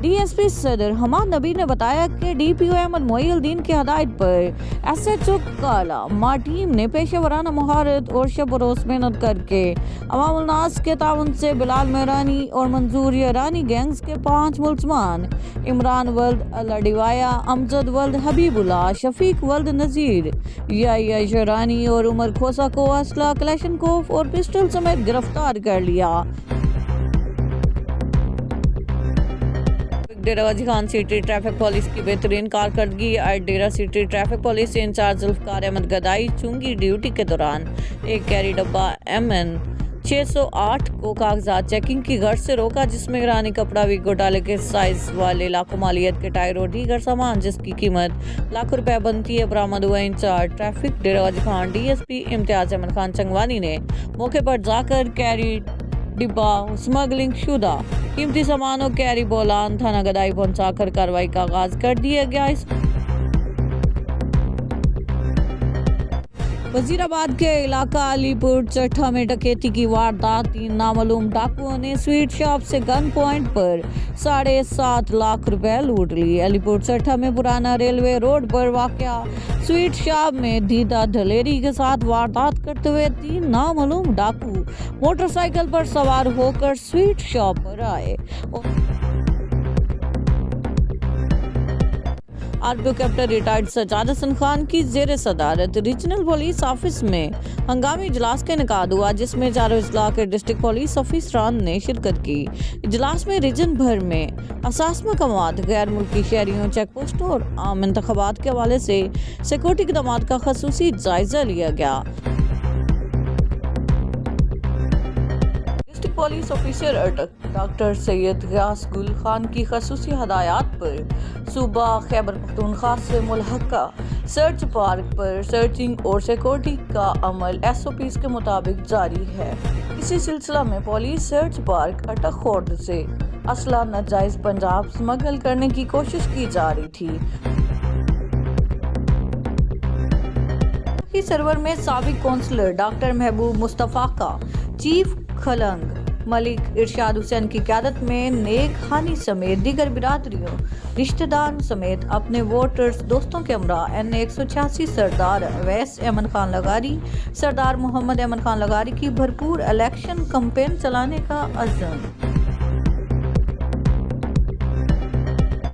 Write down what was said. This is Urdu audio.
ڈی ایس پی صدر حماد نبی نے بتایا کہ ڈی پی او احمد محی الدین کی ہدایت پر ایس ایچ او کالا ماں ٹیم نے پیشہ ورانہ مہارت اور شب و روز محنت کر کے عوام الناس کے تعاون سے بلال مہرانی اور منظور یارانی گینگز کے 5 ملزمان عمران ولد اللہ ڈیوایا، امجد ولد حبیب اللہ، شفیق ولد نذیر، یحییٰ یارانی اور عمر کھوسا کو اسلحہ کلاشنکوف اور پسٹل سمیت گرفتار کر لیا۔ Dera Ghazi Khan city traffic police کی بہترین کارکردگی۔ آج ڈیرہ سٹی ٹریفک پولیس سے انچارج ذوالفقار احمد گدائی چونگی ڈیوٹی کے دوران ایک کیری ڈبہ MN 608 کو کاغذات چیکنگ کی غرض سے روکا، جس میں ایرانی کپڑا وی گھوٹالے کے سائز والے لاکھوں مالیت کے ٹائر اور دیگر سامان جس کی قیمت لاکھوں روپے بنتی ہے برآمد ہوا۔ Incharge traffic Dera Ghazi Khan D S P امتیاز احمد خان چنگوانی نے موقع پر جا کر کیری ڈبہ اسمگلنگ شدہ قیمتی سامان اور کیری بولان تھانہ گدائی پہنچا کر کارروائی کا آغاز کر دیا گیا۔ وزیر آباد کے علاقہ علی پور چٹھا میں ڈکیتی کی واردات۔ 3 نامعلوم ڈاکوؤں نے سویٹ شاپ سے گن پوائنٹ پر 7.5 لاکھ روپے لوٹ لی۔ علی پور چٹھا میں پرانا ریلوے روڈ پر واقع سویٹ شاپ میں دیدہ دلیری کے ساتھ واردات کرتے ہوئے 3 نامعلوم ڈاکو موٹر سائیکل پر سوار ہو کر سویٹ شاپ پر آئے۔ آر پی او کیپٹن ریٹائرڈ سجاد حسن خان کی زیر صدارت ریجنل پولیس آفس میں ہنگامی اجلاس کا انعقاد ہوا، جس میں چاروں اضلاع کے ڈسٹرکٹ پولیس افسران نے شرکت کی۔ اجلاس میں ریجن بھر میں حساس مقامات، غیر ملکی شہریوں، چیک پوسٹوں اور عام انتخابات کے حوالے سے سیکورٹی اقدامات کا خصوصی جائزہ لیا گیا۔ ڈسٹرکٹ پولیس آفیسر ڈاکٹر سید غیاث گل خان کی خصوصی ہدایات پر صوبہ خیبر پختونخوا سے ملحقہ سرچ پارک پر سرچنگ اور سیکورٹی کا عمل SOPs کے مطابق جاری ہے۔ اسی سلسلہ میں پولیس سرچ پارک اٹک خورد سے اسلحہ ناجائز پنجاب اسمگل کرنے کی کوشش کی جا رہی تھی۔ سرور میں سابق کونسلر ڈاکٹر محبوب مصطفیٰ کا چیف خلنگ ملک ارشاد حسین کی قیادت میں نیک خانی سمیت دیگر برادریوں، رشتہ داروں سمیت اپنے ووٹرز دوستوں کے ہمراہ NA 186 سردار اویس احمد خان لغاری، سردار محمد احمد خان لغاری کی بھرپور الیکشن کمپین چلانے کا عزم۔